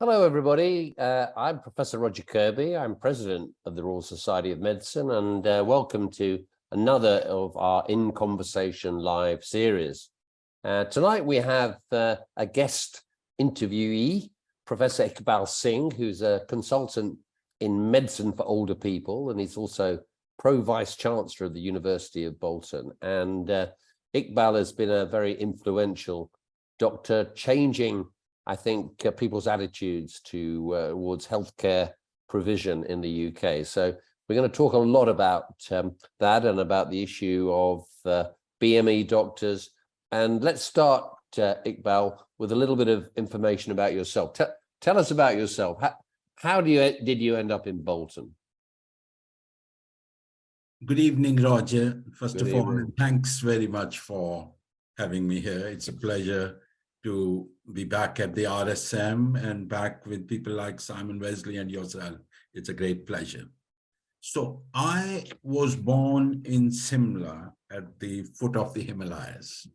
Hello, everybody. I'm Professor Roger Kirby. I'm president of the Royal Society of Medicine, and welcome to another of our In Conversation live series. Tonight we have a guest interviewee, Professor Iqbal Singh, who's a consultant in medicine for older people, and he's also Pro-Vice Chancellor of the University of Bolton. And Iqbal has been a very influential doctor, changing I think people's attitudes towards healthcare provision in the UK. So we're going to talk a lot about that and about the issue of BME doctors. And let's start, Iqbal, with a little bit of information about yourself. Tell us about yourself. How did you end up in Bolton? Good evening, Roger. First of all, thanks very much for having me here. It's a pleasure to be back at the RSM and back with people like Simon Wesley and yourself. It's a great pleasure. So I was born in Simla at the foot of the Himalayas.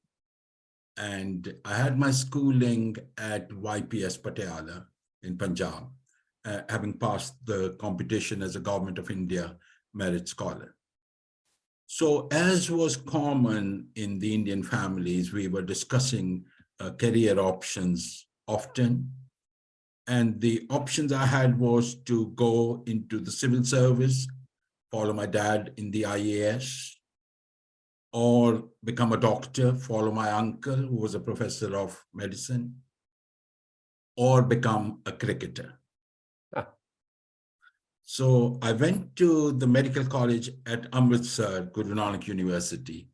And I had my schooling at YPS Patiala in Punjab, having passed the competition as a Government of India Merit Scholar. So as was common in the Indian families, we were discussing career options often. And the options I had was to go into the civil service, follow my dad in the IAS, or become a doctor, follow my uncle, who was a professor of medicine, or become a cricketer. So I went to the medical college at Amritsar, Guru Nanak University,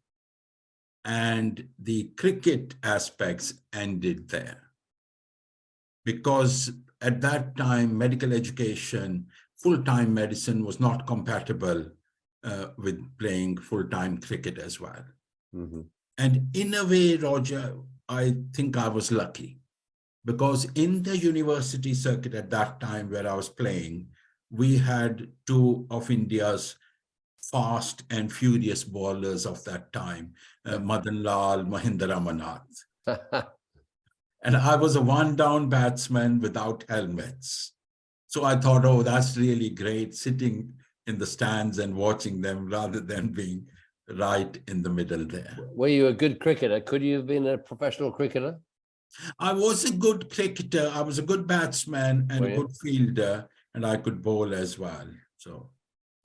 and the cricket aspects ended there. Because at that time, medical education, full-time medicine was not compatible with playing full-time cricket as well. Mm-hmm. And in a way, Roger, I think I was lucky, because in the university circuit at that time where I was playing, we had two of India's fast and furious bowlers of that time, Madan Lal, Mahendra Ramanath. And I was a one-down batsman without helmets. So I thought, oh, that's really great, sitting in the stands and watching them rather than being right in the middle there. Were you a good cricketer? Could you have been a professional cricketer? I was a good cricketer. I was a good batsman and a good fielder, and I could bowl as well. So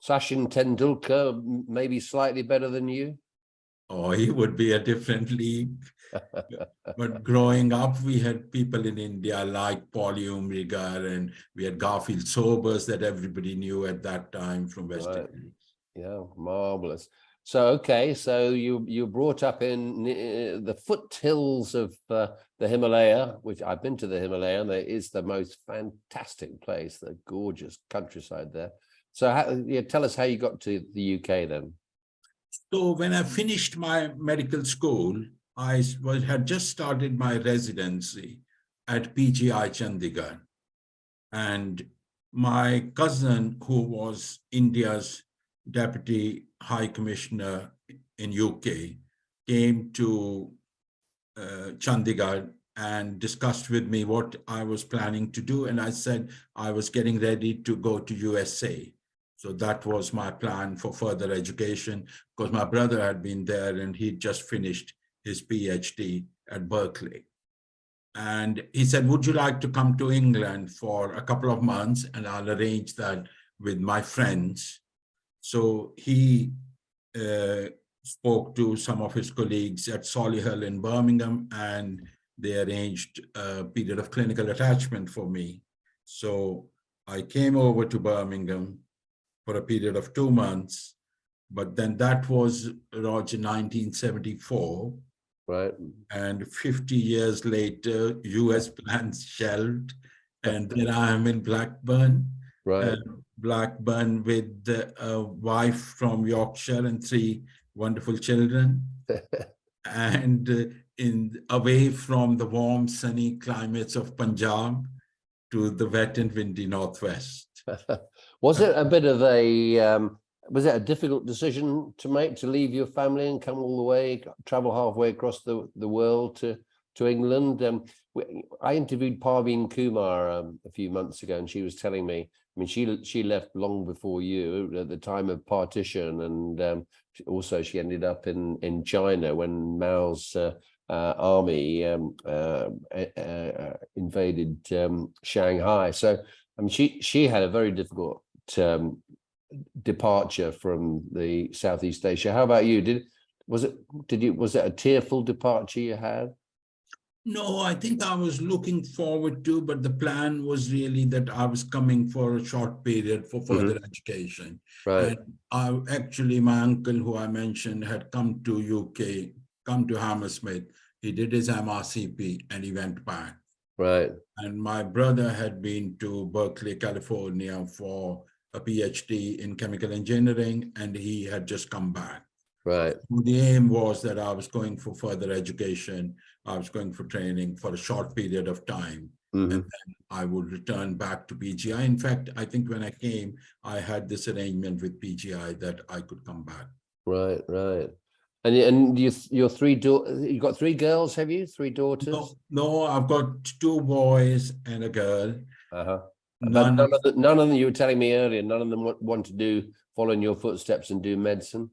Sachin Tendulkar, maybe slightly better than you? Oh, he would be a different league. But growing up, we had people in India like Paulie Umrigar, and we had Garfield Sobers that everybody knew at that time from West Indies. Yeah, marvelous. So, okay, so you brought up in the foothills of the Himalaya, which I've been to the Himalaya, and it is the most fantastic place, the gorgeous countryside there. So tell us how you got to the UK then. So when I finished my medical school, I had just started my residency at PGI Chandigarh. And my cousin, who was India's Deputy High Commissioner in UK, came to Chandigarh and discussed with me what I was planning to do. And I said I was getting ready to go to USA. So that was my plan for further education, because my brother had been there and he'd just finished his PhD at Berkeley. And he said, would you like to come to England for a couple of months, and I'll arrange that with my friends. So he spoke to some of his colleagues at Solihull in Birmingham, and they arranged a period of clinical attachment for me. So I came over to Birmingham for a period of 2 months, but then that was, Roger, 1974. Right. And 50 years later, US plans shelved, and then I am in Blackburn. Right. Blackburn with a wife from Yorkshire and 3 wonderful children, and away from the warm, sunny climates of Punjab to the wet and windy Northwest. Was it a bit of was it a difficult decision to make, to leave your family and come all the way, travel halfway across the world to to England. I interviewed Parveen Kumar a few months ago, and she was telling me, I mean, she left long before you at the time of partition, and also she ended up in China when Mao's army invaded Shanghai. So I mean, she had a very difficult departure from the Southeast Asia. How about you? Was it a tearful departure you had? No, I think I was looking forward to, but the plan was really that I was coming for a short period for further education. Right. And actually, my uncle, who I mentioned, had come to UK, come to Hammersmith. He did his MRCP and he went back. Right. And my brother had been to Berkeley, California for a PhD in chemical engineering, and he had just come back. Right. The aim was that I was going for further education. I was going for training for a short period of time. And then I would return back to PGI. In fact, I think when I came, I had this arrangement with PGI that I could come back. Right, right. And your you got three girls, have you? Three daughters? No, I've got two boys and a girl. Uh-huh. But none of them, you were telling me earlier, none of them want to follow in your footsteps and do medicine?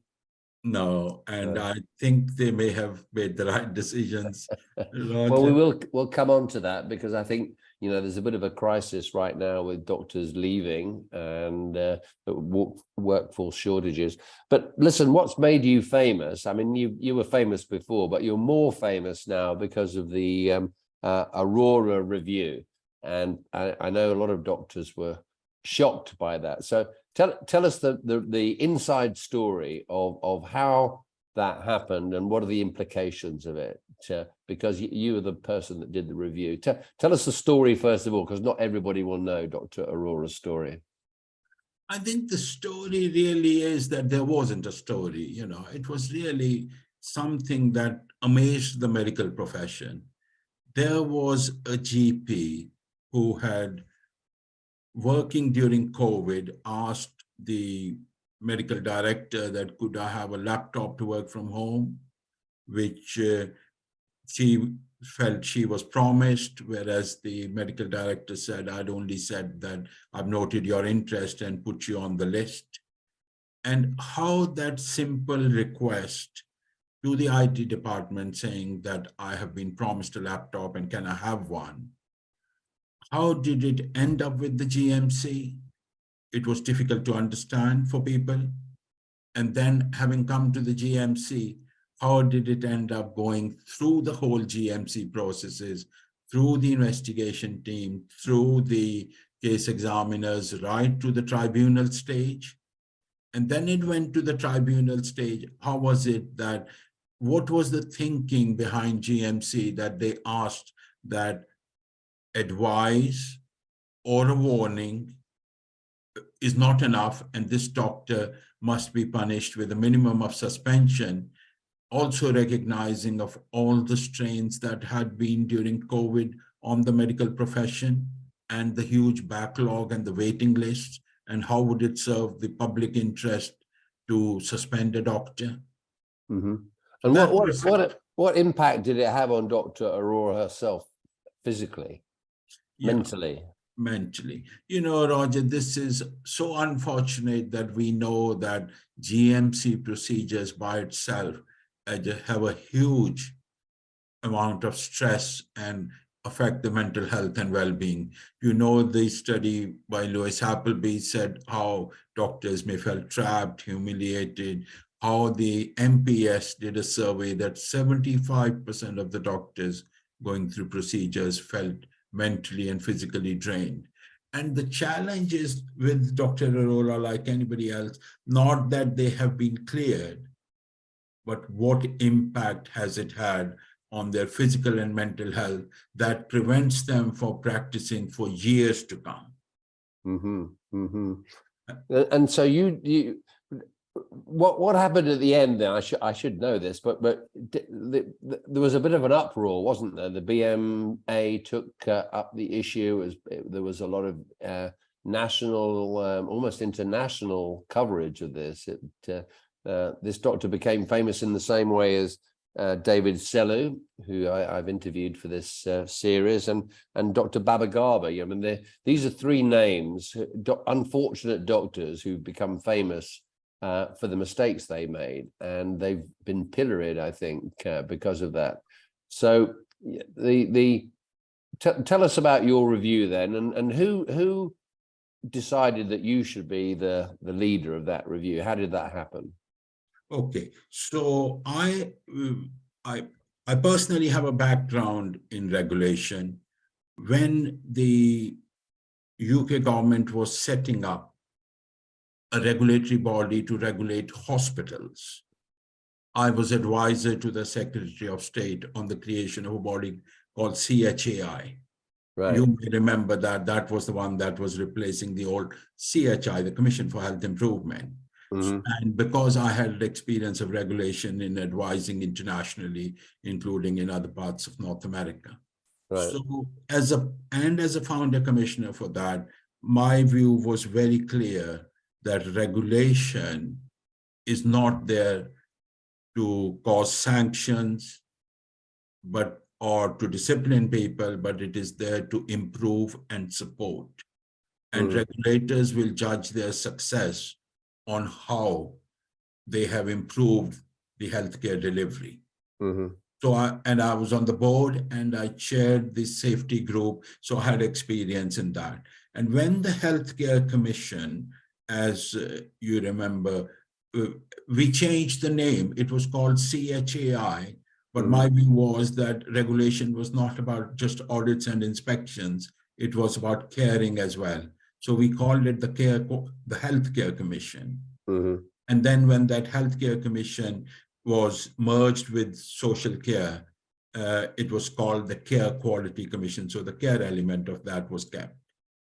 No, and I think they may have made the right decisions. Well, we'll come on to that, because I think, you know, there's a bit of a crisis right now with doctors leaving and workforce shortages. But listen, what's made you famous? I mean, you were famous before, but you're more famous now because of the Arora review. And I know a lot of doctors were shocked by that. So tell us the inside story of how that happened and what are the implications of it, because you were the person that did the review. Tell us the story first of all, because not everybody will know Dr. Arora's story. I think the story really is that there wasn't a story, you know, it was really something that amazed the medical profession. There was a GP who had, working during COVID, asked the medical director that could I have a laptop to work from home, which she felt she was promised, whereas the medical director said, I'd only said that I've noted your interest and put you on the list. And how that simple request to the IT department saying that I have been promised a laptop and can I have one? How did it end up with the GMC? It was difficult to understand for people. And then having come to the GMC, how did it end up going through the whole GMC processes, through the investigation team, through the case examiners, right to the tribunal stage? And then it went to the tribunal stage. How was it that, what was the thinking behind GMC that they asked that advice or a warning is not enough and this doctor must be punished with a minimum of suspension, also recognizing of all the strains that had been during COVID on the medical profession and the huge backlog and the waiting lists, and how would it serve the public interest to suspend a doctor? Mm-hmm. And what impact did it have on Dr. Arora herself, physically, mentally? Mentally. You know, Roger, this is so unfortunate that we know that GMC procedures by itself have a huge amount of stress and affect the mental health and well-being. You know, the study by Lewis Appleby said how doctors may feel trapped, humiliated, how the MPS did a survey that 75% of the doctors going through procedures felt mentally and physically drained. And the challenge is with Dr. Arora, like anybody else, not that they have been cleared, but what impact has it had on their physical and mental health that prevents them from practicing for years to come. Mm-hmm, mm-hmm. And so what happened at the end then? I should know this, but there was a bit of an uproar, wasn't there? The BMA took up the issue. There was a lot of national, almost international coverage of this. This doctor became famous in the same way as David Sellu, who I've interviewed for this series, and Dr. Baba Garba. I mean, these are three names, unfortunate doctors who've become famous for the mistakes they made, and they've been pilloried, I think, because of that. So tell us about your review then, and who decided that you should be the leader of that review? How did that happen? Okay, so I personally have a background in regulation. When the UK government was setting up a regulatory body to regulate hospitals, I was advisor to the Secretary of State on the creation of a body called CHAI. Right. You may remember that that was the one that was replacing the old CHI, the Commission for Health Improvement. Mm-hmm. And because I had experience of regulation in advising internationally, including in other parts of North America. Right. So as a founder commissioner for that, my view was very clear that regulation is not there to cause sanctions, or to discipline people, but it is there to improve and support. And regulators will judge their success on how they have improved the healthcare delivery. So I was on the board and I chaired the safety group, so I had experience in that. And when the Healthcare Commission, as you remember, we changed the name. It was called CHAI, but my view was that regulation was not about just audits and inspections. It was about caring as well. So we called it the Healthcare Commission. And then when that Healthcare Commission was merged with social care, it was called the Care Quality Commission. So the care element of that was kept.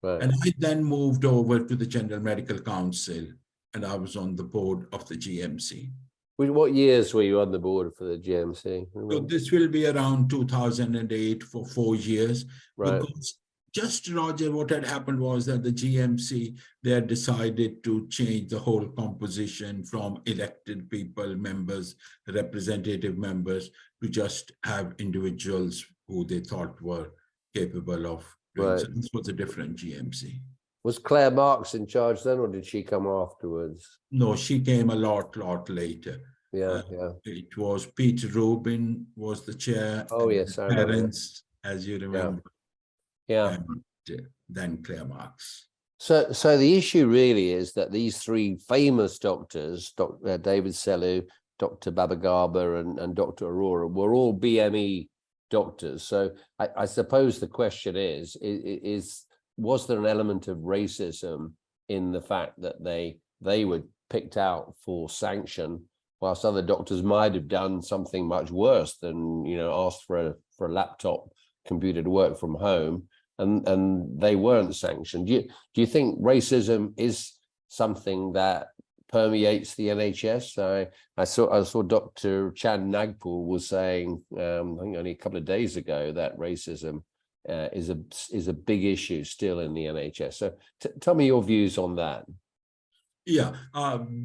Right. And I then moved over to the General Medical Council, and I was on the board of the GMC. What years were you on the board for the GMC? So this will be around 2008 for 4 years. Right. Because just, Roger, what had happened was that the GMC, they had decided to change the whole composition from elected people, members, representative members, to just have individuals who they thought were capable of doing. Right. So this was a different GMC. Was Claire Marks in charge then, or did she come afterwards? No, she came a lot later. Yeah. It was Peter Rubin was the chair. Oh, yes, I remember. Parents, as you remember. Yeah. And then Claire Marks. So the issue really is that these three famous doctors, Dr. David Sellu, Dr. Baba Garba, and Dr. Arora, were all BME doctors. So I suppose the question is was there an element of racism in the fact that they were picked out for sanction, whilst other doctors might have done something much worse than, asked for a laptop computer to work from home, and they weren't sanctioned? Do you think racism is something that permeates the NHS? I saw Dr. Chan Nagpal was saying, I think only a couple of days ago, that racism is a big issue still in the NHS. So tell me your views on that. Yeah,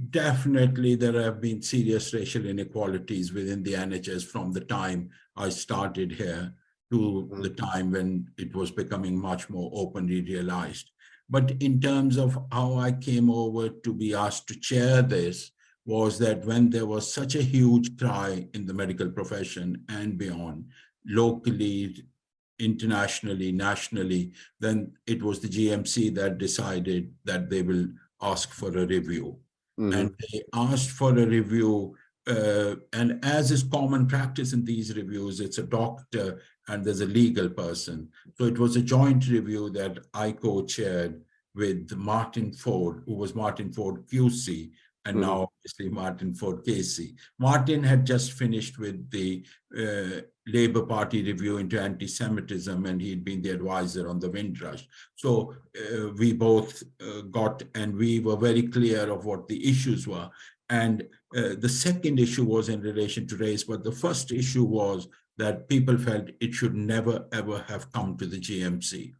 definitely there have been serious racial inequalities within the NHS from the time I started here to the time when it was becoming much more openly realized. But in terms of how I came over to be asked to chair this, was that when there was such a huge cry in the medical profession and beyond, locally, internationally, nationally, then it was the GMC that decided that they will ask for a review. And they asked for a review, and as is common practice in these reviews, it's a doctor and there's a legal person. So it was a joint review that I co-chaired with Martin Ford, who was Martin Ford QC, and now obviously Martin Ford KC. Martin had just finished with the Labour Party review into anti-Semitism, and he'd been the advisor on the Windrush. So we both and we were very clear of what the issues were. And the second issue was in relation to race, but the first issue was that people felt it should never, ever have come to the GMC.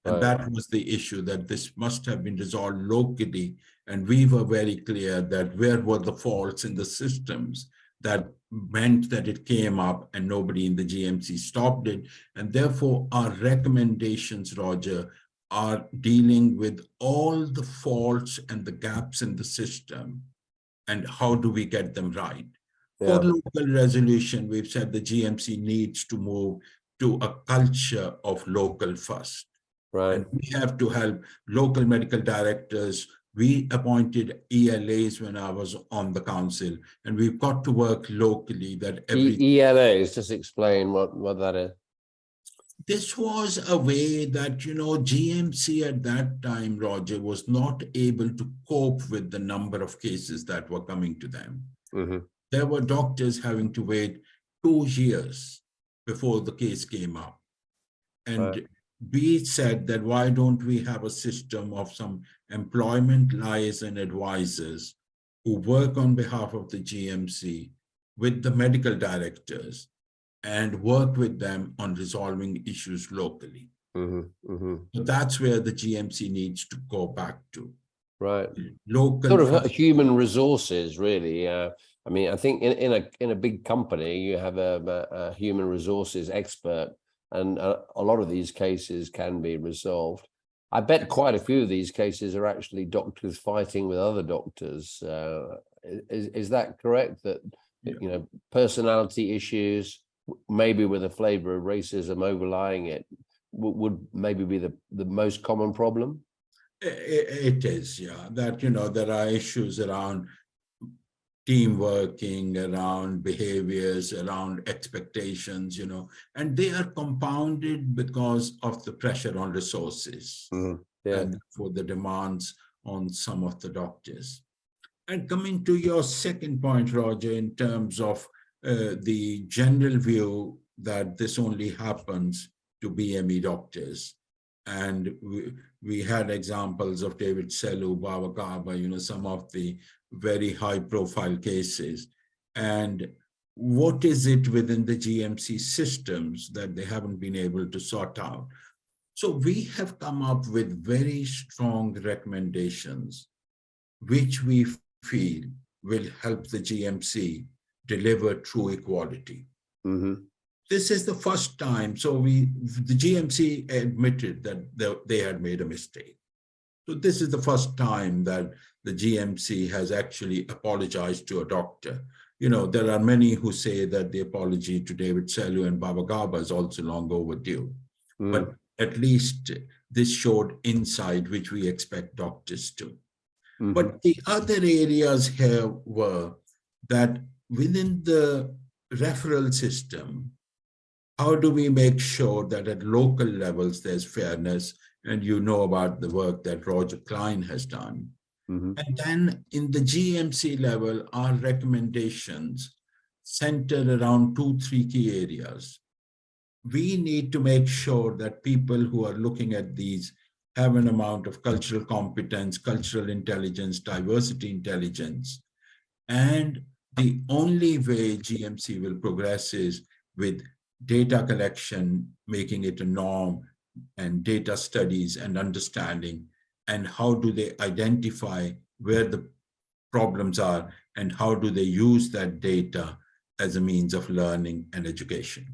And that was the issue, that this must have been resolved locally. And we were very clear that where were the faults in the systems that meant that it came up and nobody in the GMC stopped it. And therefore, our recommendations, Roger, are dealing with all the faults and the gaps in the system and how do we get them right. For local resolution, we've said the GMC needs to move to a culture of local first. Right. And we have to help local medical directors. We appointed ELAs when I was on the council, and we've got to work locally that every... ELAs, just explain what that is. This was a way that, GMC at that time, Roger, was not able to cope with the number of cases that were coming to them. Mm-hmm. There were doctors having to wait 2 years before the case came up. And we said that why don't we have a system of some employment liaison advisors who work on behalf of the GMC with the medical directors and work with them on resolving issues locally. Mm-hmm. Mm-hmm. So that's where the GMC needs to go back to. Right. Local sort of human resources, really. I mean, I think in a big company, you have a human resources expert, and a lot of these cases can be resolved. I bet quite a few of these cases are actually doctors fighting with other doctors. Is that correct? That personality issues, maybe with a flavor of racism overlying it, would maybe be the most common problem? It is, yeah. That, there are issues around team working, around behaviors, around expectations, and they are compounded because of the pressure on resources and for the demands on some of the doctors. And coming to your second point, Roger, in terms of the general view that this only happens to BME doctors. And we had examples of David Sellu, Baba Gaba, some of the very high profile cases. And what is it within the GMC systems that they haven't been able to sort out? So we have come up with very strong recommendations, which we feel will help the GMC deliver true equality. Mm-hmm. This is the first time. So the GMC admitted that they had made a mistake. So this is the first time that the GMC has actually apologized to a doctor. There are many who say that the apology to David Sellu and Baba Gaba is also long overdue. But at least this showed insight, which we expect doctors to. But the other areas here were that within the referral system, how do we make sure that at local levels there's fairness? And about the work that Roger Klein has done. And then in the GMC level, our recommendations centered around 2-3 key areas. We need to make sure that people who are looking at these have an amount of cultural competence, cultural intelligence, diversity intelligence. And the only way GMC will progress is with data collection, making it a norm, and data studies and understanding, and how do they identify where the problems are, and how do they use that data as a means of learning and education.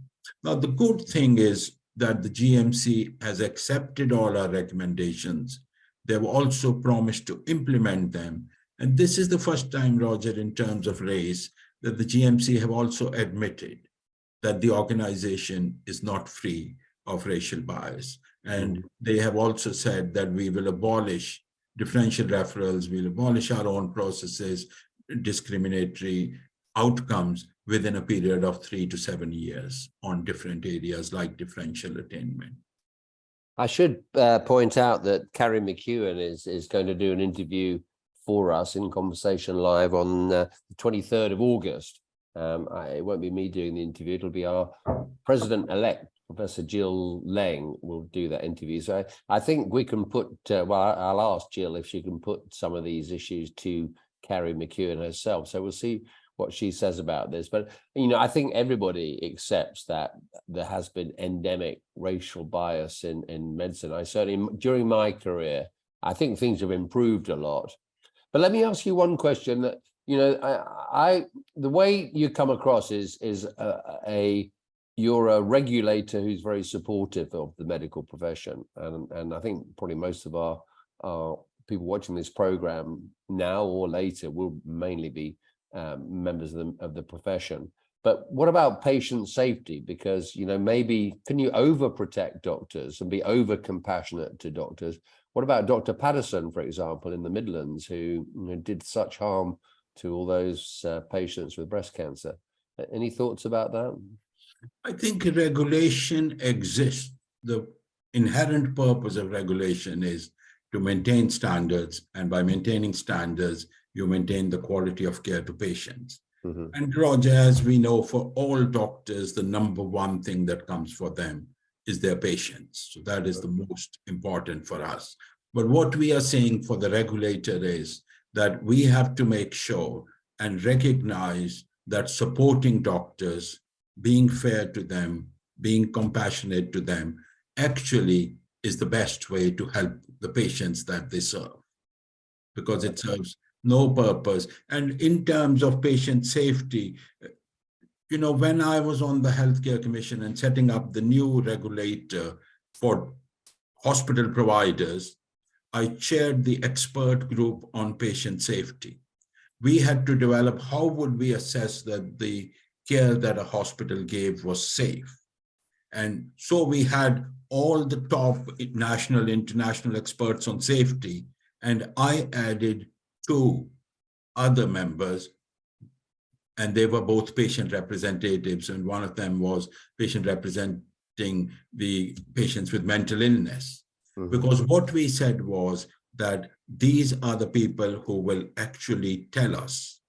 Now, the good thing is that the GMC has accepted all our recommendations. They've also promised to implement them. And this is the first time, Roger, in terms of race, that the GMC have also admitted that the organization is not free of racial bias. And they have also said that we will abolish differential referrals, we'll abolish our own processes, discriminatory outcomes within a period of 3 to 7 years on different areas like differential attainment. I should point out that Carrie McEwen is going to do an interview for us in Conversation Live on the 23rd of August. It won't be me doing the interview, it'll be our president-elect, Professor Jill Leng, will do that interview. So I think we can put, I'll ask Jill if she can put some of these issues to Carrie McEwen herself. So we'll see what she says about this. But, I think everybody accepts that there has been endemic racial bias in medicine. I certainly, during my career, I think things have improved a lot. But let me ask you one question that, the way you come across is you're a regulator who's very supportive of the medical profession, and I think probably most of our people watching this program now or later will mainly be members of the profession. But what about patient safety? Because maybe can you overprotect doctors and be over compassionate to doctors? What about Dr. Patterson, for example, in the Midlands, who did such harm to all those patients with breast cancer? Any thoughts about that? I think regulation exists. The inherent purpose of regulation is to maintain standards, and by maintaining standards, you maintain the quality of care to patients. Mm-hmm. And Roger, as we know, for all doctors, the number one thing that comes for them is their patients. So that is the most important for us. But what we are saying for the regulator is that we have to make sure and recognize that supporting doctors, being fair to them, being compassionate to them, actually is the best way to help the patients that they serve, because it serves no purpose. And in terms of patient safety, when I was on the Healthcare Commission and setting up the new regulator for hospital providers, I chaired the expert group on patient safety. We had to develop how would we assess that the care that a hospital gave was safe. And so we had all the top national, international experts on safety, and I added 2 other members, and they were both patient representatives, and one of them was patient representing the patients with mental illness. Mm-hmm. Because what we said was that these are the people who will actually tell us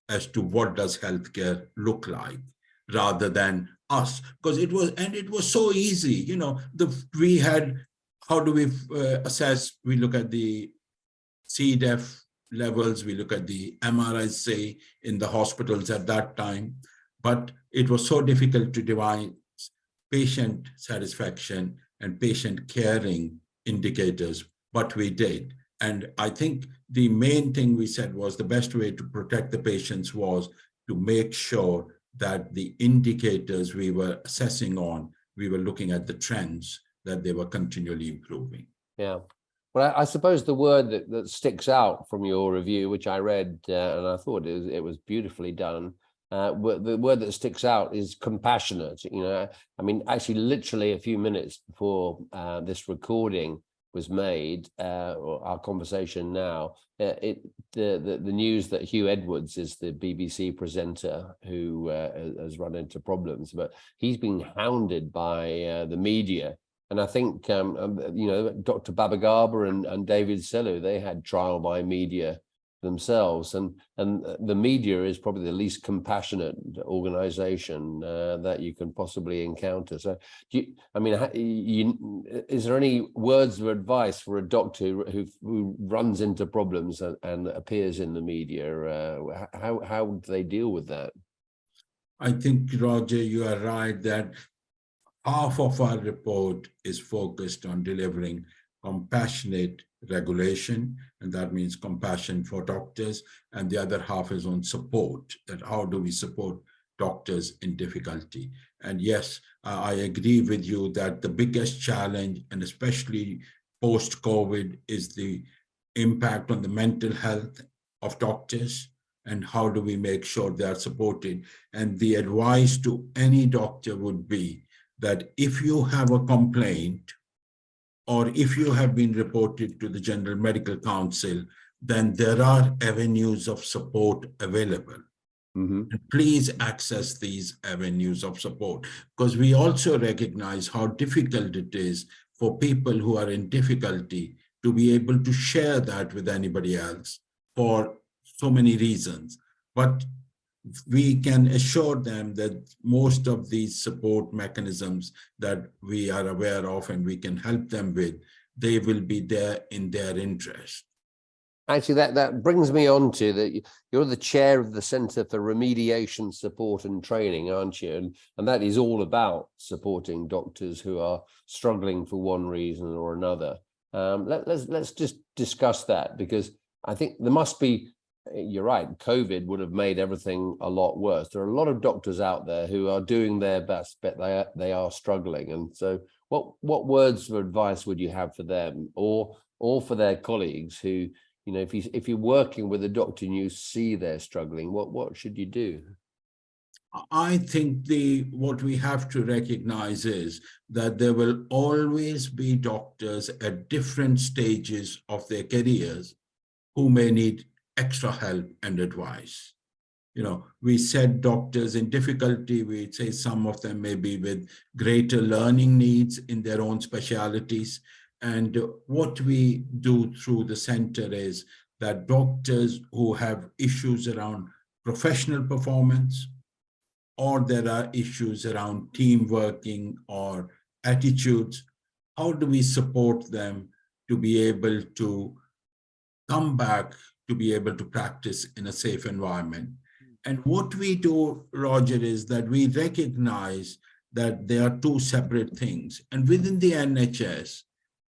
as to what does healthcare look like, rather than us. Because it was so easy. We had, how do we assess? We look at the CDEF levels, we look at the MRSA in the hospitals at that time, but it was so difficult to divine patient satisfaction and patient caring indicators, but we did. And I think the main thing we said was the best way to protect the patients was to make sure that the indicators we were assessing on, we were looking at the trends, that they were continually improving. Yeah. Well, I suppose the word that sticks out from your review, which I read and I thought it was beautifully done, the word that sticks out is compassionate. Actually, literally a few minutes before this recording was made, or our conversation now, the news that Hugh Edwards is the BBC presenter who has run into problems, but he's been hounded by the media. And I think, Dr. Babagaba and David Selou, they had trial by media themselves. And the media is probably the least compassionate organization that you can possibly encounter. So, is there any words of advice for a doctor who runs into problems and appears in the media? How do they deal with that? I think, Roger, you are right that half of our report is focused on delivering compassionate regulation, and that means compassion for doctors, and the other half is on support, that how do we support doctors in difficulty. And yes, I agree with you that the biggest challenge, and especially post-COVID, is the impact on the mental health of doctors, and how do we make sure they are supported. And the advice to any doctor would be that if you have a complaint, or if you have been reported to the General Medical Council, then there are avenues of support available. Mm-hmm. And please access these avenues of support, because we also recognize how difficult it is for people who are in difficulty to be able to share that with anybody else for so many reasons. But we can assure them that most of these support mechanisms that we are aware of and we can help them with, they will be there in their interest. Actually, that brings me on to that. You're the chair of the Centre for Remediation Support and Training, aren't you? And that is all about supporting doctors who are struggling for one reason or another. Let's just discuss that, because I think there must be you're right, COVID would have made everything a lot worse. There are a lot of doctors out there who are doing their best, but they are struggling. And so what words of advice would you have for them, or for their colleagues who, you know, if you're working with a doctor and you see they're struggling, what should you do? I think what we have to recognize is that there will always be doctors at different stages of their careers who may need extra help and advice. You know, we said doctors in difficulty, we say some of them may be with greater learning needs in their own specialities. And what we do through the center is that doctors who have issues around professional performance, or there are issues around team working or attitudes, how do we support them to be able to come back to be able to practice in a safe environment? And what we do, Roger, is that we recognize that there are two separate things. And within the NHS,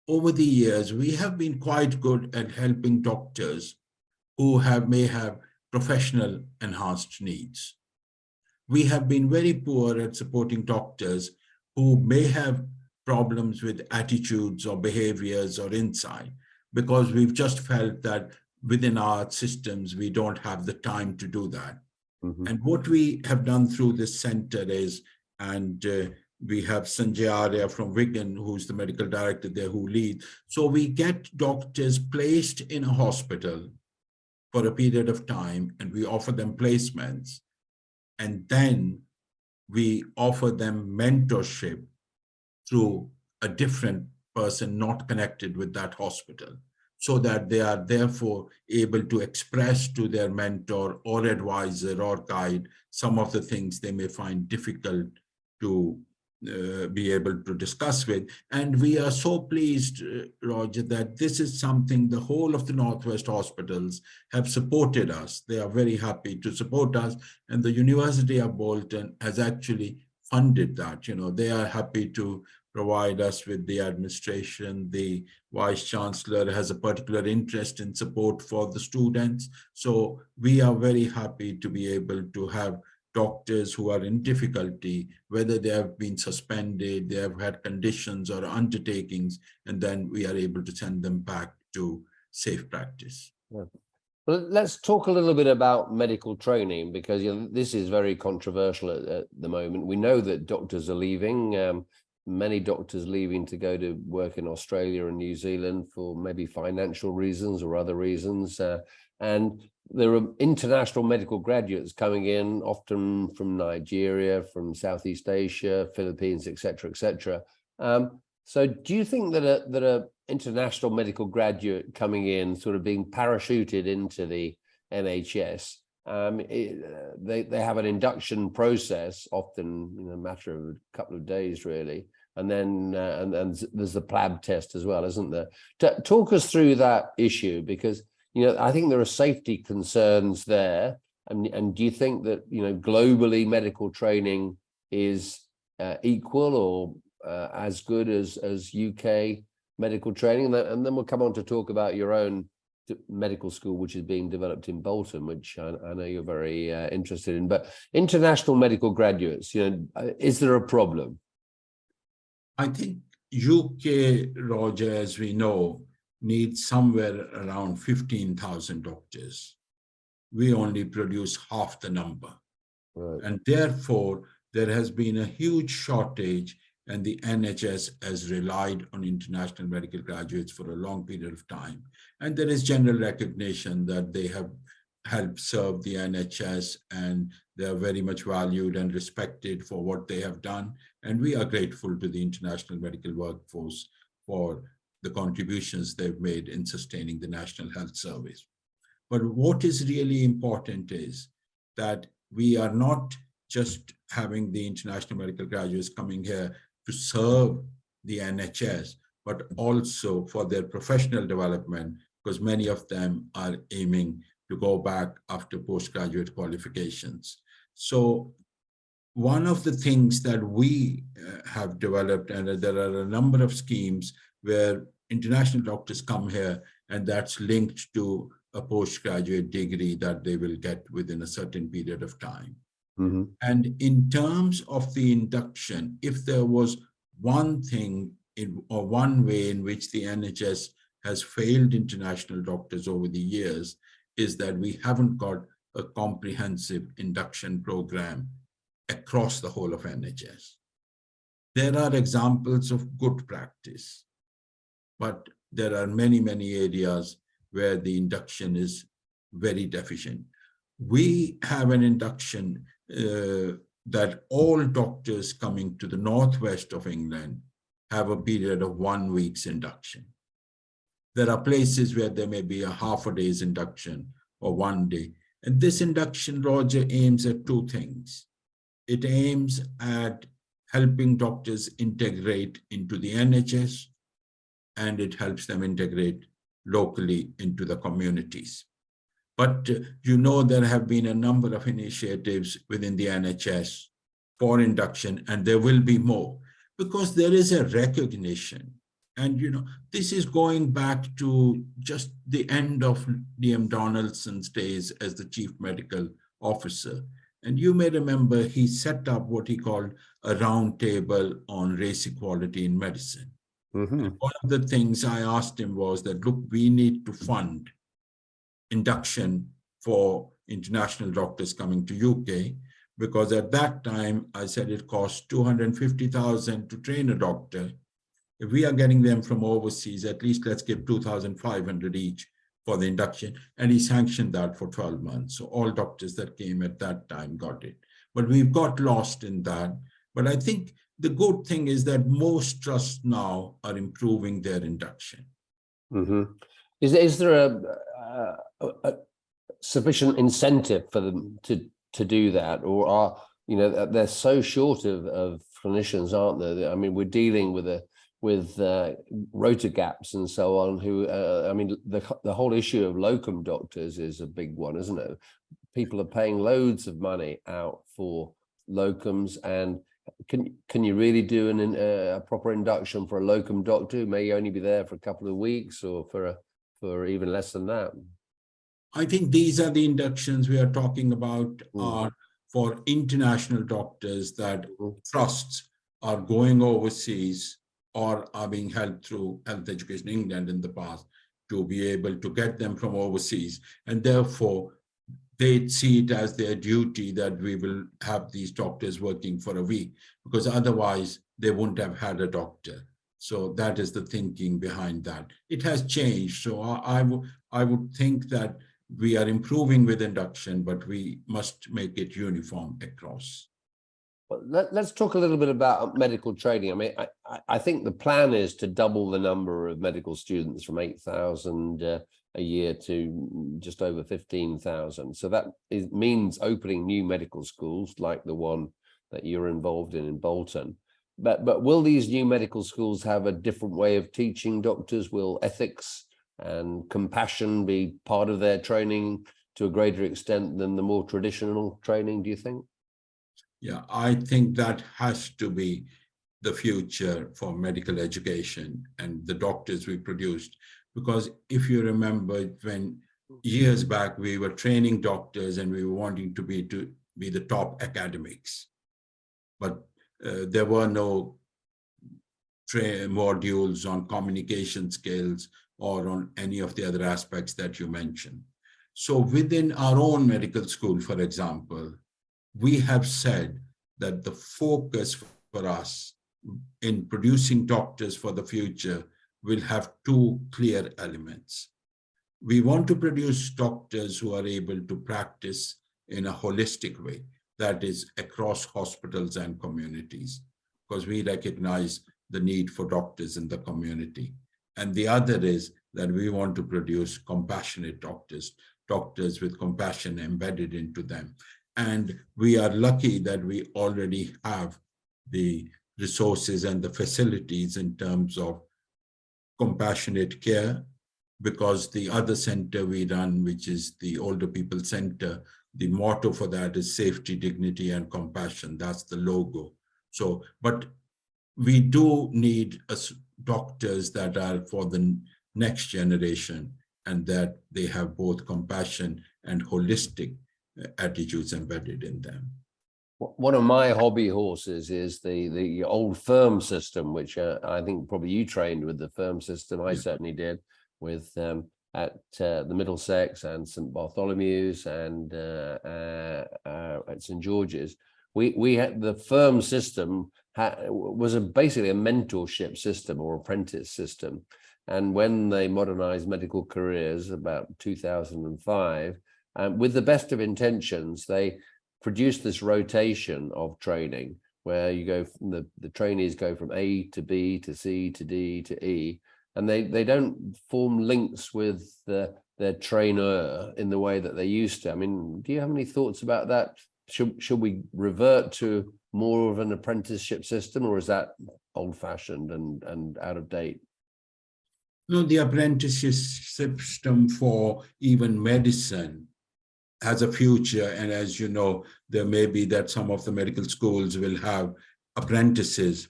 over the years, we have been quite good at helping doctors who may have professional enhanced needs. We have been very poor at supporting doctors who may have problems with attitudes or behaviors or insight, because we've just felt that within our systems, we don't have the time to do that. Mm-hmm. And what we have done through this center is, and we have Sanjay Arya from Wigan, who's the medical director there, who leads. So we get doctors placed in a hospital for a period of time, and we offer them placements. And then we offer them mentorship through a different person not connected with that hospital, so that they are therefore able to express to their mentor or advisor or guide some of the things they may find difficult to be able to discuss with. And we are so pleased, Roger, that this is something the whole of the Northwest hospitals have supported us. They are very happy to support us. And the University of Bolton has actually funded that. You know, they are happy to provide us with the administration. The Vice Chancellor has a particular interest in support for the students. So we are very happy to be able to have doctors who are in difficulty, whether they have been suspended, they have had conditions or undertakings, and then we are able to send them back to safe practice. Yeah. Well, let's talk a little bit about medical training, because this is very controversial at the moment. We know that doctors are leaving, many doctors leaving to go to work in Australia and New Zealand for maybe financial reasons or other reasons. And there are international medical graduates coming in, often from Nigeria, from Southeast Asia, Philippines, et cetera, so do you think that a international medical graduate coming in, sort of being parachuted into the NHS, they have an induction process, often in a matter of a couple of days, really, and then and there's the PLAB test as well, isn't there? Talk us through that issue, because I think there are safety concerns there. And do you think that, globally medical training is equal or as good as UK medical training? And then we'll come on to talk about your own medical school, which is being developed in Bolton, which I know you're very interested in. But international medical graduates, is there a problem? I think UK, Roger, as we know, needs somewhere around 15,000 doctors. We only produce half the number. Right. And therefore, there has been a huge shortage, and the NHS has relied on international medical graduates for a long period of time. And there is general recognition that they have helped serve the NHS, and they are very much valued and respected for what they have done. And we are grateful to the international medical workforce for the contributions they've made in sustaining the National Health Service. But what is really important is that we are not just having the international medical graduates coming here to serve the NHS, but also for their professional development, because many of them are aiming to go back after postgraduate qualifications. So one of the things that we have developed, and there are a number of schemes where international doctors come here, and that's linked to a postgraduate degree that they will get within a certain period of time. Mm-hmm. And in terms of the induction, if there was one thing or one way in which the NHS has failed international doctors over the years, is that we haven't got a comprehensive induction program across the whole of NHS. There are examples of good practice, but there are many, many areas where the induction is very deficient. We have an induction that all doctors coming to the northwest of England have a period of 1 week's induction. There are places where there may be a half a day's induction or 1 day. And this induction, Roger, aims at two things. It aims at helping doctors integrate into the NHS, and it helps them integrate locally into the communities. But you know, there have been a number of initiatives within the NHS for induction, and there will be more, because there is a recognition. And you know, this is going back to just the end of D.M. Donaldson's days as the chief medical officer. And you may remember he set up what he called a round table on race equality in medicine. Mm-hmm. And one of the things I asked him was that, look, we need to fund induction for international doctors coming to UK, because at that time I said it cost 250,000 to train a doctor. If we are getting them from overseas, at least let's give 2,500 each for the induction. And he sanctioned that for 12 months. So all doctors that came at that time got it. But we've got lost in that. But I think the good thing is that most trusts now are improving their induction. Mm-hmm. Is there a sufficient incentive for them to do that, or are, you know, they're so short of clinicians, aren't they? I mean, we're dealing with rota gaps and so on. Who I mean, the whole issue of locum doctors is a big one, isn't it? People are paying loads of money out for locums, and can you really do a proper induction for a locum doctor who may only be there for a couple of weeks, or for even less than that? I think these are the inductions we are talking about are for international doctors that trusts are going overseas or are being helped through Health Education England in the past to be able to get them from overseas. And therefore, they see it as their duty that we will have these doctors working for a week, because otherwise they wouldn't have had a doctor. So that is the thinking behind that. It has changed. So I would think that we are improving with induction, but we must make it uniform across. Well, let's talk a little bit about medical training. I mean, I think the plan is to double the number of medical students from 8,000 a year to just over 15,000. So that means opening new medical schools like the one that you're involved in Bolton. But will these new medical schools have a different way of teaching doctors? Will ethics and compassion be part of their training to a greater extent than the more traditional training, do you think? Yeah, I think that has to be the future for medical education and the doctors we produced. Because if you remember, when years back we were training doctors and we were wanting to be the top academics, but there were no modules on communication skills or on any of the other aspects that you mentioned. So within our own medical school, for example, we have said that the focus for us in producing doctors for the future will have two clear elements. We want to produce doctors who are able to practice in a holistic way, that is across hospitals and communities, because we recognize the need for doctors in the community. And the other is that we want to produce compassionate doctors, doctors with compassion embedded into them. And we are lucky that we already have the resources and the facilities in terms of compassionate care, because the other center we run, which is the Older People Center, the motto for that is safety, dignity, and compassion. That's the logo. So, but we do need doctors that are for the next generation. and that they have both compassion and holistic attitudes embedded in them. One of my hobby horses is the old firm system, which I think probably you trained with the firm system. I certainly did with at the Middlesex and St Bartholomew's and at St George's. We had the firm system was basically a mentorship system or apprentice system. And when they modernized medical careers about 2005, with the best of intentions, they produced this rotation of training where you go from the trainees go from A to B to C to D to E, and they don't form links with their trainer in the way that they used to. I mean, do you have any thoughts about that? Should we revert to more of an apprenticeship system, or is that old-fashioned and out of date? No, the apprenticeship system for even medicine has a future. And as you know, there may be that some of the medical schools will have apprentices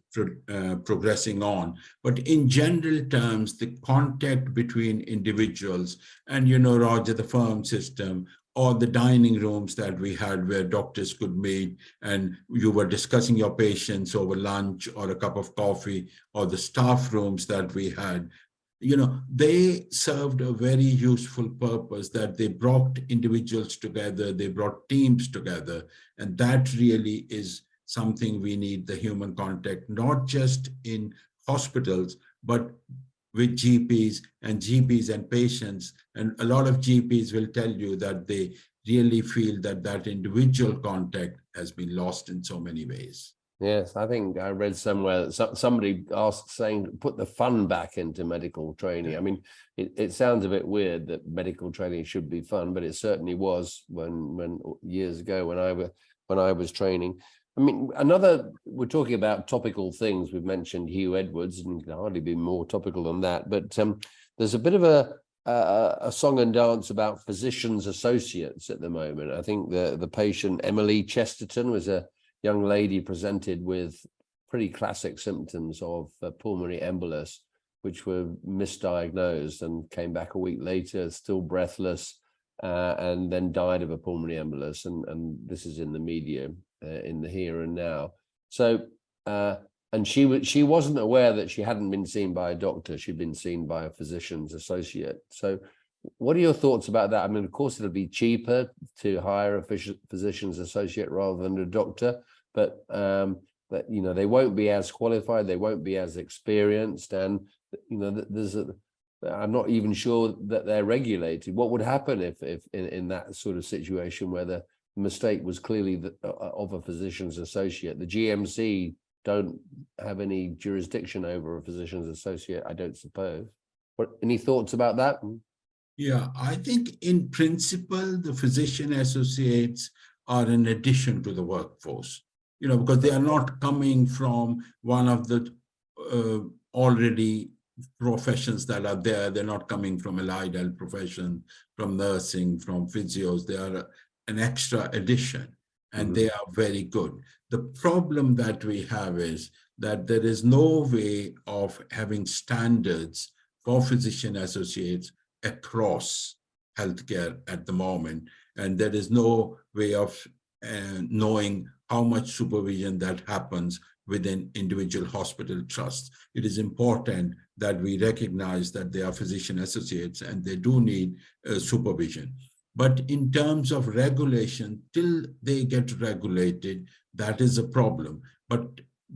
progressing on. But in general terms, the contact between individuals and, you know, Roger, the firm system, or the dining rooms that we had where doctors could meet and you were discussing your patients over lunch or a cup of coffee, or the staff rooms that we had, you know, they served a very useful purpose, that they brought individuals together, they brought teams together. And that really is something we need, the human contact, not just in hospitals, but with GPs and patients. And a lot of GPs will tell you that they really feel that that individual contact has been lost in so many ways. Yes, I think I read somewhere that somebody asked, saying, put the fun back into medical training. I mean, it sounds a bit weird that medical training should be fun, but it certainly was when years ago when I was training. I mean, we're talking about topical things. We've mentioned Hugh Edwards, and it can hardly be more topical than that. But there's a bit of a song and dance about physicians' associates at the moment. I think the patient Emily Chesterton was a young lady presented with pretty classic symptoms of pulmonary embolus, which were misdiagnosed and came back a week later, still breathless, and then died of a pulmonary embolus. And this is in the media, in the here and now. So, and she wasn't aware that she hadn't been seen by a doctor. She'd been seen by a physician's associate. So what are your thoughts about that? I mean, of course, it'll be cheaper to hire a physician's associate rather than a doctor, but you know, they won't be as qualified, they won't be as experienced, and you know, I'm not even sure that they're regulated. What would happen if in that sort of situation where the mistake was clearly of a physician's associate? The GMC don't have any jurisdiction over a physician's associate, I don't suppose. Any thoughts about that? Yeah, I think in principle, the physician associates are an addition to the workforce, you know, because they are not coming from one of the already professions that are there. They're not coming from allied health profession, from nursing, from physios. They are an extra addition, and they are very good. The problem that we have is that there is no way of having standards for physician associates across healthcare at the moment, and there is no way of knowing how much supervision that happens within individual hospital trusts. It is important that we recognize that they are physician associates and they do need supervision. But in terms of regulation, till they get regulated, that is a problem. But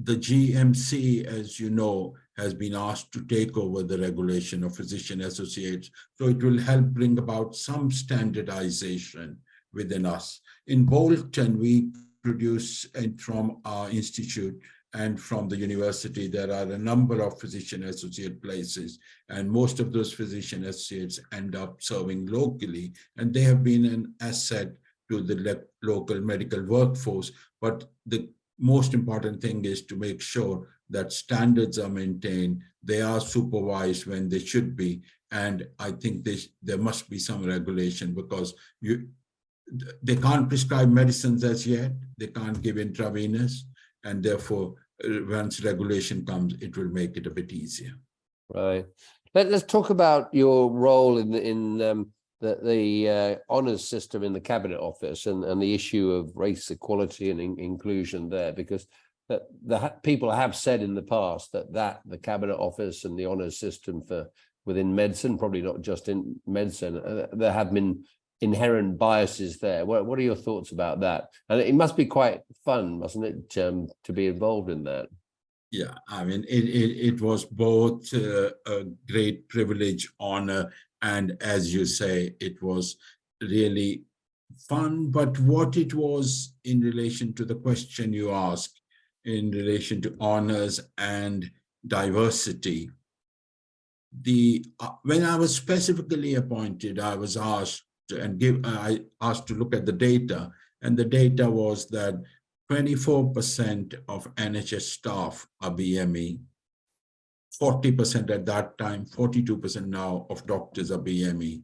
the GMC, as you know, has been asked to take over the regulation of physician associates. So it will help bring about some standardization within us. In Bolton, we produce, and from our institute and from the university, there are a number of physician associate places, and most of those physician associates end up serving locally, and they have been an asset to the local medical workforce. But the most important thing is to make sure that standards are maintained, they are supervised when they should be, and I think there must be some regulation, because they can't prescribe medicines as yet, they can't give intravenous, and therefore once regulation comes, it will make it a bit easier. Right. Let's talk about your role in the honours system in the Cabinet Office and the issue of race equality and inclusion there, because people have said in the past that the Cabinet Office and the honours system within medicine, probably not just in medicine, there have been inherent biases there. What are your thoughts about that? And it must be quite fun, mustn't it, to be involved in that? Yeah, I mean, it was both a great privilege, honor, and as you say, it was really fun. But what it was in relation to the question you asked, in relation to honors and diversity, when I was specifically appointed, I was asked to look at the data, and the data was that 24% of NHS staff are BME, 40% at that time, 42% now of doctors are BME.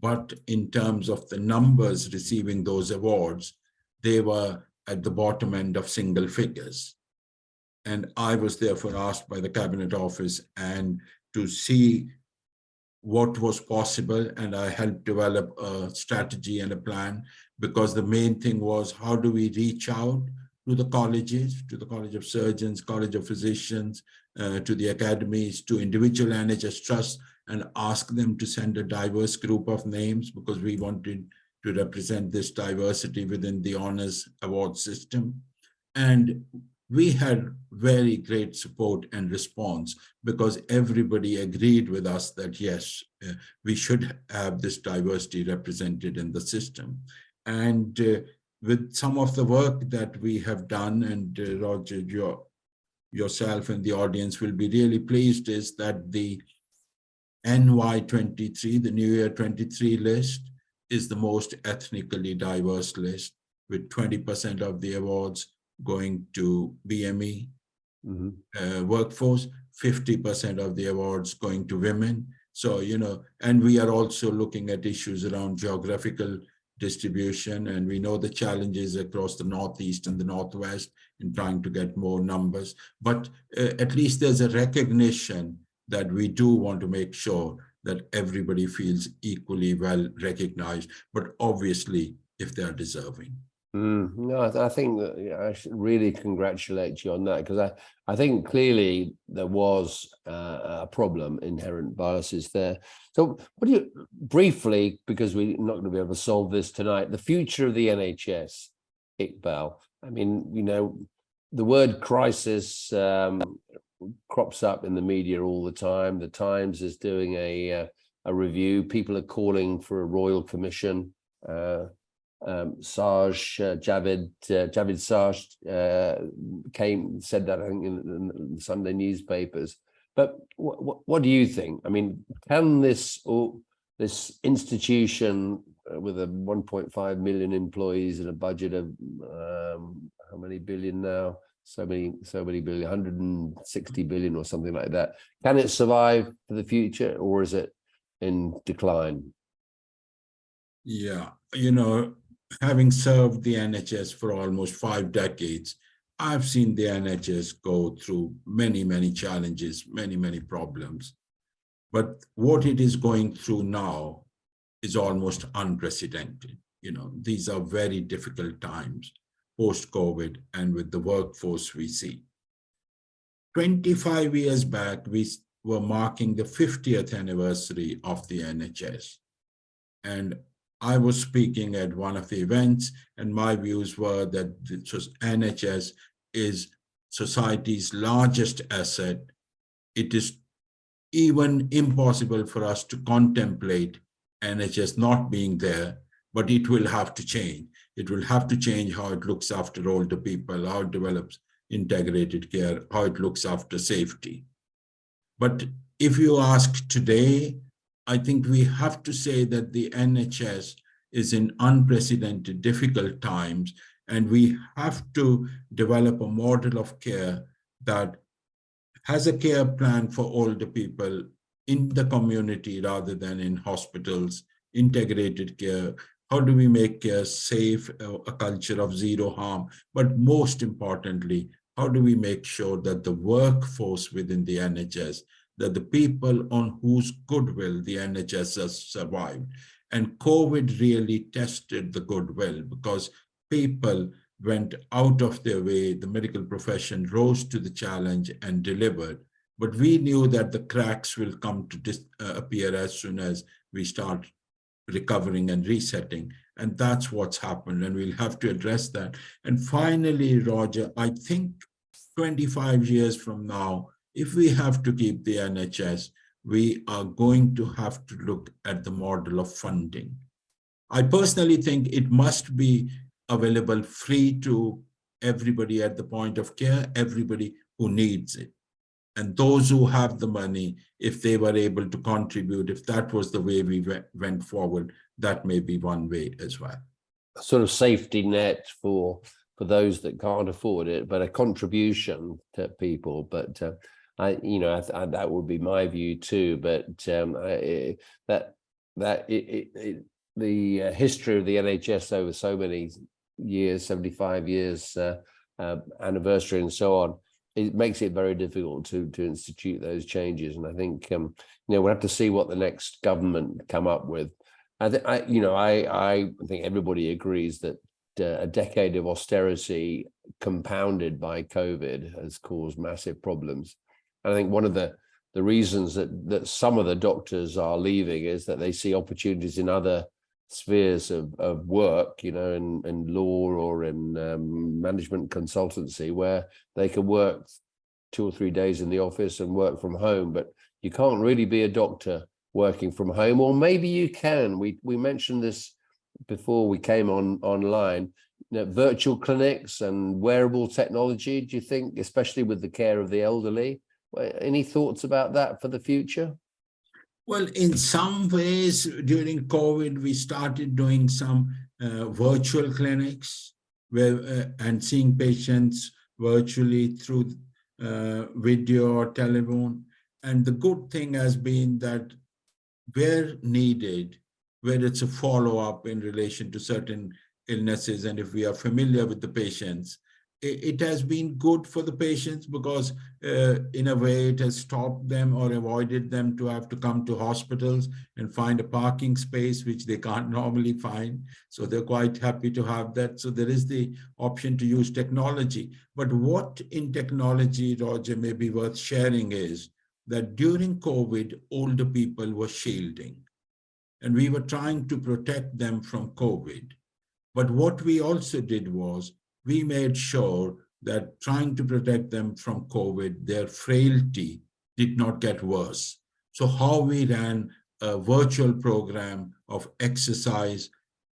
But in terms of the numbers receiving those awards, they were at the bottom end of single figures. And I was therefore asked by the Cabinet Office and to see what was possible, and I helped develop a strategy and a plan, because the main thing was, how do we reach out to the colleges, to the College of Surgeons, College of Physicians, to the academies, to individual NHS trusts, and ask them to send a diverse group of names, because we wanted to represent this diversity within the honors award system. And we had very great support and response, because everybody agreed with us that yes, we should have this diversity represented in the system. And with some of the work that we have done, and Roger, yourself and the audience will be really pleased, is that the NY23, the New Year 23 list, is the most ethnically diverse list, with 20% of the awards going to BME workforce, 50% of the awards going to women. So, and we are also looking at issues around geographical distribution, and we know the challenges across the Northeast and the Northwest in trying to get more numbers. But at least there's a recognition that we do want to make sure that everybody feels equally well recognized, but obviously if they're deserving. No, I think that I should really congratulate you on that, because I think clearly there was a problem, inherent biases there. So what do you, briefly, because we're not going to be able to solve this tonight, the future of the NHS, Iqbal? I mean, the word crisis crops up in the media all the time. The Times is doing a review. People are calling for a royal commission. Javid Saj said that, I think, in Sunday newspapers. But what do you think? I mean, can this institution with a 1.5 million employees and a budget of how many billion now? So many billion, 160 billion or something like that. Can it survive for the future, or is it in decline? Yeah, having served the NHS for almost 5 decades, I've seen the NHS go through many, many challenges, many, many problems. But what it is going through now is almost unprecedented. These are very difficult times, post-COVID, and with the workforce we see. 25 years back, we were marking the 50th anniversary of the NHS. And I was speaking at one of the events, and my views were that the NHS is society's largest asset. It is even impossible for us to contemplate NHS not being there, but it will have to change. It will have to change how it looks after older people, how it develops integrated care, how it looks after safety. But if you ask today, I think we have to say that the NHS is in unprecedented, difficult times, and we have to develop a model of care that has a care plan for older people in the community rather than in hospitals, integrated care. How do we make care safe, a culture of zero harm? But most importantly, how do we make sure that the workforce within the NHS that the people on whose goodwill the NHS has survived. And COVID really tested the goodwill because people went out of their way, the medical profession rose to the challenge and delivered. But we knew that the cracks will come to appear as soon as we start recovering and resetting. And that's what's happened. And we'll have to address that. And finally, Roger, I think 25 years from now, if we have to keep the NHS, we are going to have to look at the model of funding. I personally think it must be available free to everybody at the point of care, everybody who needs it. And those who have the money, if they were able to contribute, if that was the way we went forward, that may be one way as well. A sort of safety net for those that can't afford it, but a contribution to people. But that would be my view too. But the history of the NHS over so many years, 75 years anniversary and so on, it makes it very difficult to institute those changes. And I think we'll have to see what the next government come up with. I think everybody agrees that a decade of austerity compounded by COVID has caused massive problems. And I think one of the reasons that some of the doctors are leaving is that they see opportunities in other spheres of work, in law or in management consultancy, where they can work 2 or 3 days in the office and work from home. But you can't really be a doctor working from home, or maybe you can. We mentioned this before we came online. Virtual clinics and wearable technology. Do you think, especially with the care of the elderly, any thoughts about that for the future? Well, in some ways, during COVID, we started doing some virtual clinics and seeing patients virtually through video or telephone. And the good thing has been that where needed, where it's a follow-up in relation to certain illnesses, and if we are familiar with the patients, it has been good for the patients because in a way it has stopped them or avoided them to have to come to hospitals and find a parking space, which they can't normally find. So they're quite happy to have that. So there is the option to use technology. But what in technology, Roger, may be worth sharing is that during COVID, older people were shielding. And we were trying to protect them from COVID. But what we also did was we made sure that trying to protect them from COVID, their frailty did not get worse. So how we ran a virtual program of exercise,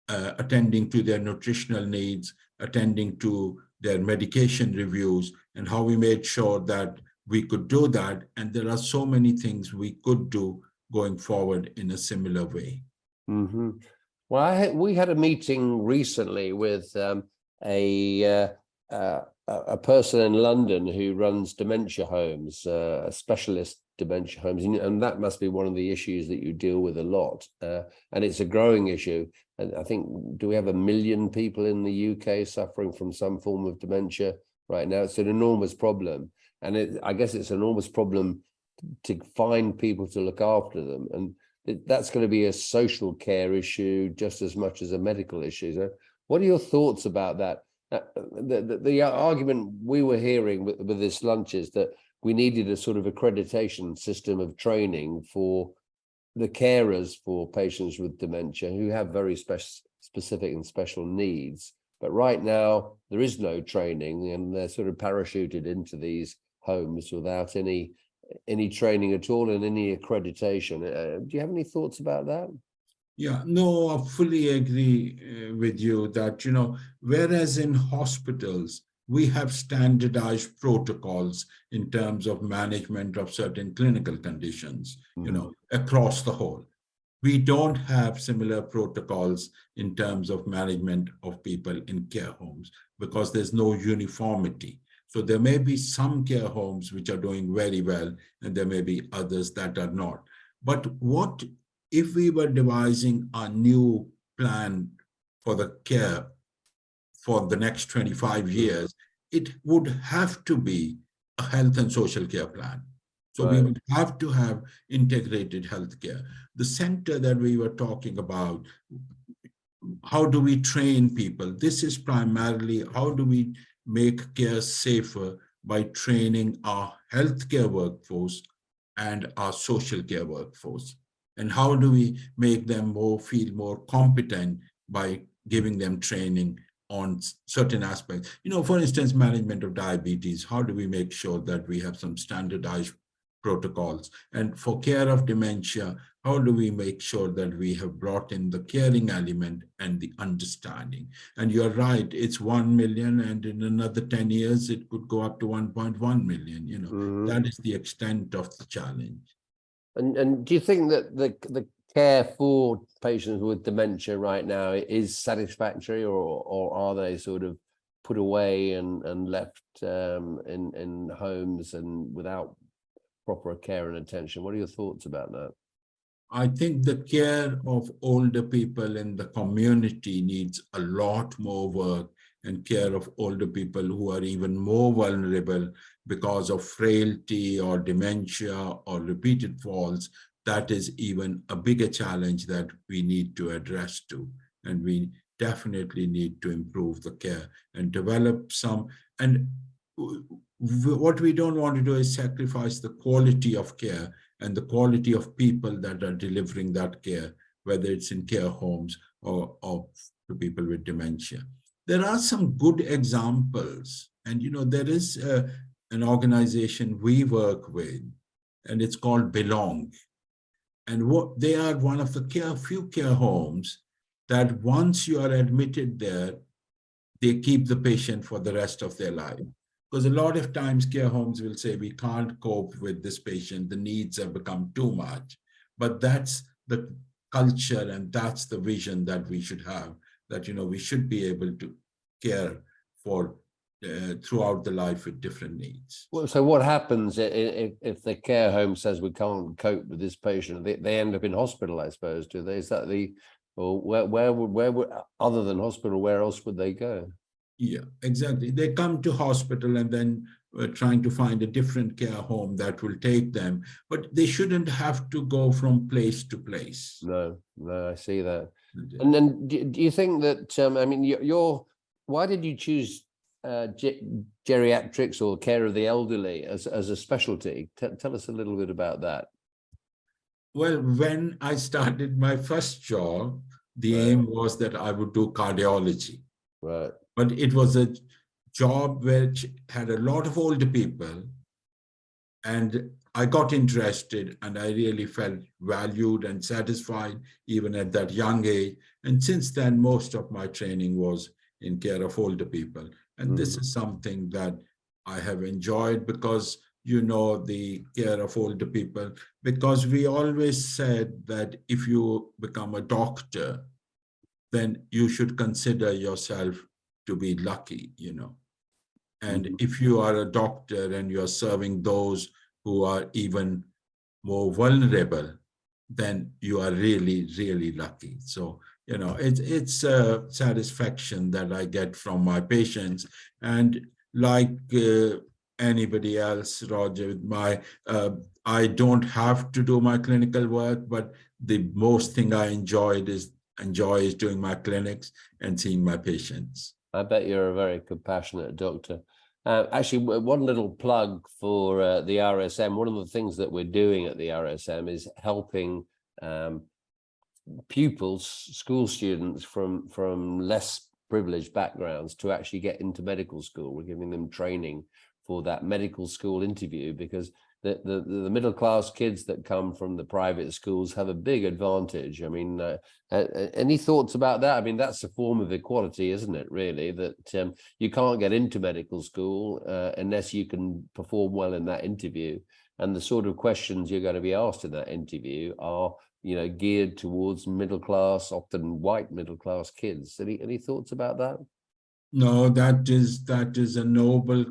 attending to their nutritional needs, attending to their medication reviews, and how we made sure that we could do that. And there are so many things we could do going forward in a similar way. Mm-hmm. Well, we had a meeting recently with a person in London who runs dementia homes, specialist dementia homes, and that must be one of the issues that you deal with a lot. And it's a growing issue. And I think, do we have 1 million people in the UK suffering from some form of dementia right now? It's an enormous problem. And I guess it's an enormous problem to find people to look after them. And that's going to be a social care issue just as much as a medical issue. So what are your thoughts about that? The argument we were hearing with this lunch is that we needed a sort of accreditation system of training for the carers for patients with dementia who have very specific and special needs. But right now, there is no training, and they're sort of parachuted into these homes without any training at all and any accreditation. Do you have any thoughts about that? Yeah, no, I fully agree with you that, whereas in hospitals, we have standardized protocols in terms of management of certain clinical conditions, across the whole. We don't have similar protocols in terms of management of people in care homes because there's no uniformity. So there may be some care homes which are doing very well, and there may be others that are not. But what if we were devising a new plan for the care for the next 25 years, it would have to be a health and social care plan. So we would have to have integrated healthcare. The center that we were talking about, how do we train people? This is primarily how do we make care safer by training our healthcare workforce and our social care workforce. And how do we make them feel more competent by giving them training on certain aspects? For instance, management of diabetes. How do we make sure that we have some standardized protocols? And for care of dementia, how do we make sure that we have brought in the caring element and the understanding? And you're right, it's 1 million, and in another 10 years, it could go up to 1.1 million. That is the extent of the challenge. And do you think that the care for patients with dementia right now is satisfactory, or are they sort of put away and left in homes and without proper care and attention? What are your thoughts about that? I think the care of older people in the community needs a lot more work, and care of older people who are even more vulnerable because of frailty or dementia or repeated falls. That is even a bigger challenge that we need to address too. And we definitely need to improve the care and develop some. And what we don't want to do is sacrifice the quality of care and the quality of people that are delivering that care, whether it's in care homes or to people with dementia. There are some good examples. And, there is an organization we work with, and it's called Belong. And they are one of the few care homes that once you are admitted there, they keep the patient for the rest of their life. Because a lot of times care homes will say, we can't cope with this patient, the needs have become too much. But that's the culture and that's the vision that we should have, that, we should be able to care for throughout the life with different needs. Well, so what happens if the care home says we can't cope with this patient? They end up in hospital, I suppose, do they? Is that or where would, other than hospital, where else would they go? Yeah, exactly. They come to hospital and then we're trying to find a different care home that will take them, but they shouldn't have to go from place to place. No, I see that. And then do you think that, I mean, why did you choose geriatrics or care of the elderly as a specialty? Tell us a little bit about that. Well, when I started my first job, the aim was that I would do cardiology. Right. But it was a job which had a lot of older people, and I got interested and I really felt valued and satisfied even at that young age. And since then, most of my training was in care of older people. And this is something that I have enjoyed because, the care of older people, because we always said that if you become a doctor, then you should consider yourself to be lucky, And if you are a doctor and you're serving those who are even more vulnerable, then you are really, really lucky. So, it's a satisfaction that I get from my patients. And like anybody else, Roger, I don't have to do my clinical work, but the most thing I enjoy is doing my clinics and seeing my patients. I bet you're a very compassionate doctor. Actually, one little plug for the RSM. One of the things that we're doing at the RSM is helping pupils, school students from less privileged backgrounds to actually get into medical school. We're giving them training for that medical school interview, because the middle class kids that come from the private schools have a big advantage. I mean, any thoughts about that? I mean, that's a form of equality, isn't it, really, that you can't get into medical school unless you can perform well in that interview. And the sort of questions you're going to be asked in that interview are, geared towards middle class, often white middle class kids. Any thoughts about that? No, that is a noble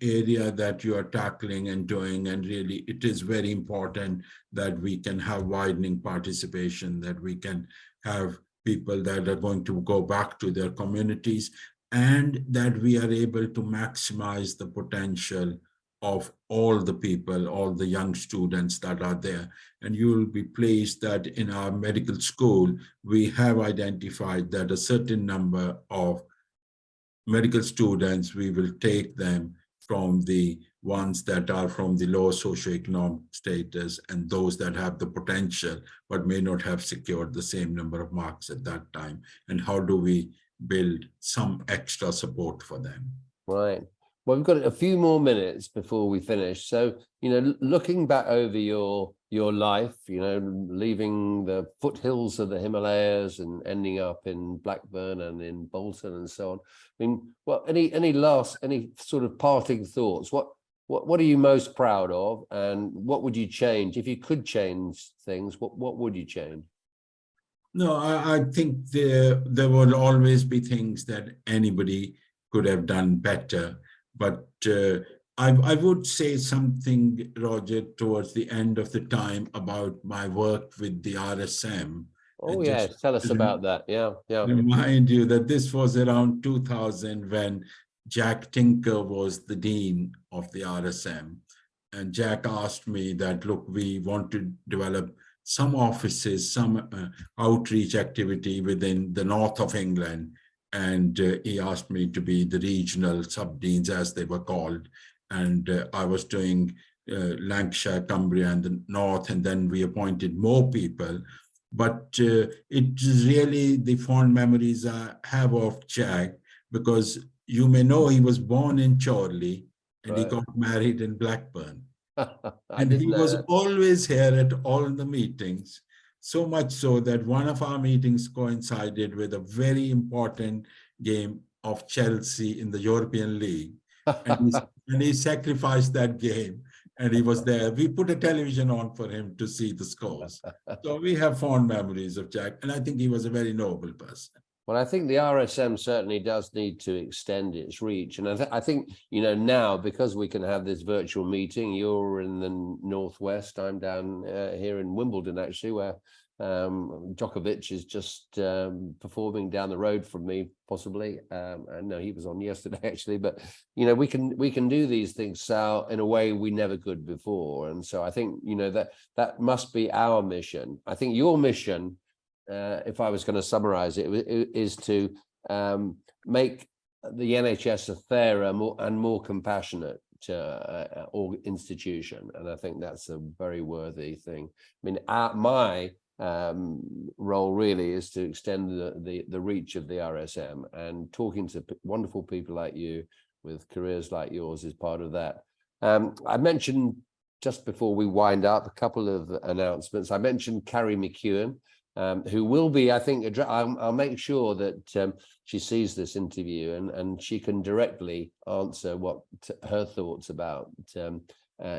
area that you are tackling and doing, and really it is very important that we can have widening participation, that we can have people that are going to go back to their communities, and that we are able to maximize the potential of all the people, all the young students that are there. And you will be pleased that in our medical school, we have identified that a certain number of medical students, we will take them from the ones that are from the low socioeconomic status and those that have the potential but may not have secured the same number of marks at that time. And how do we build some extra support for them? Right. Well, we've got a few more minutes before we finish. So, looking back over your life, leaving the foothills of the Himalayas and ending up in Blackburn and in Bolton and so on. I mean, well, any sort of parting thoughts? What are you most proud of, and what would you change if you could change things? What would you change? No, I think there will always be things that anybody could have done better. But I would say something, Roger, towards the end of the time about my work with the RSM. Oh, yeah, tell us about that. Yeah. Remind you that this was around 2000 when Jack Tinker was the dean of the RSM. And Jack asked me that, look, we want to develop some offices, some outreach activity within the north of England. And he asked me to be the regional sub-deans, as they were called. And I was doing Lancashire, Cumbria, and the north, and then we appointed more people. But it is really the fond memories I have of Jack, because you may know he was born in Chorley and he got married in Blackburn. And he was always here at all the meetings. So much so that one of our meetings coincided with a very important game of Chelsea in the European League. And he sacrificed that game, and he was there. We put a television on for him to see the scores. So we have fond memories of Jack, and I think he was a very noble person. Well, I think the RSM certainly does need to extend its reach. And I think, now, because we can have this virtual meeting, you're in the Northwest, I'm down here in Wimbledon, actually, where Djokovic is just performing down the road from me, possibly. No, he was on yesterday, actually. But, we can do these things, Sal, in a way we never could before. And so I think, that must be our mission. I think your mission, if I was going to summarize it, is to make the NHS a fairer and more compassionate institution. And I think that's a very worthy thing. I mean, my role really is to extend the reach of the RSM, and talking to wonderful people like you with careers like yours is part of that. I mentioned, just before we wind up, a couple of announcements. I mentioned Carrie McEwen, who will be, I think, I'll make sure that she sees this interview and she can directly answer what her thoughts about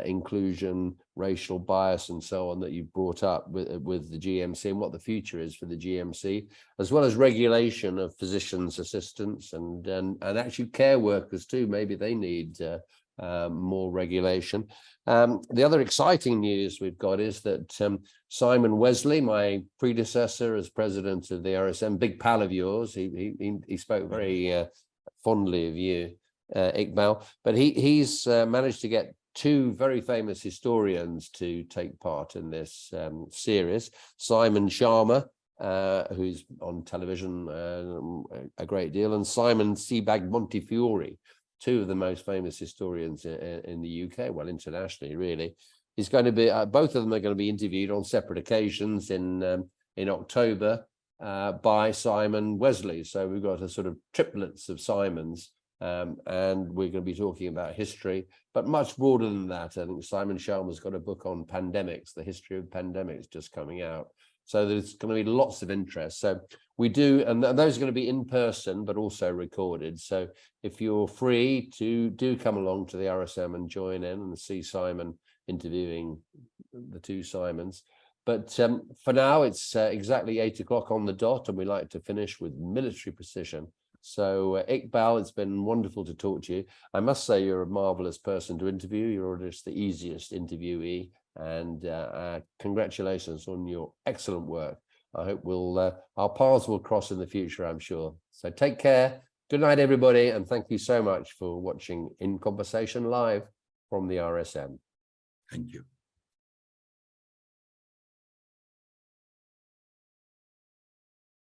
inclusion, racial bias, and so on that you brought up with the GMC, and what the future is for the GMC, as well as regulation of physicians' assistants and actually care workers too. Maybe they need more regulation. The other exciting news we've got is that Simon Wesley, my predecessor as president of the RSM, big pal of yours, he spoke very fondly of you, Iqbal, but he's managed to get two very famous historians to take part in this series. Simon Sharma, who's on television a great deal, and Simon Sebag Montefiore, two of the most famous historians in the UK, well, internationally, really. Is going to be both of them are going to be interviewed on separate occasions in October by Simon Wesley. So we've got a sort of triplets of Simons, and we're going to be talking about history, but much broader than that. I think Simon Sharma's got a book on pandemics, the history of pandemics, just coming out. So there's going to be lots of interest. So we do, and those are going to be in person, but also recorded. So if you're free to do come along to the RSM and join in and see Simon interviewing the two Simons. But for now, it's exactly 8 o'clock on the dot, and we like to finish with military precision. So Iqbal, it's been wonderful to talk to you. I must say you're a marvelous person to interview. You're just the easiest interviewee, and congratulations on your excellent work. I hope our paths will cross in the future, I'm sure. So take care. Good night, everybody, and thank you so much for watching In Conversation Live. from the RSM. Thank you.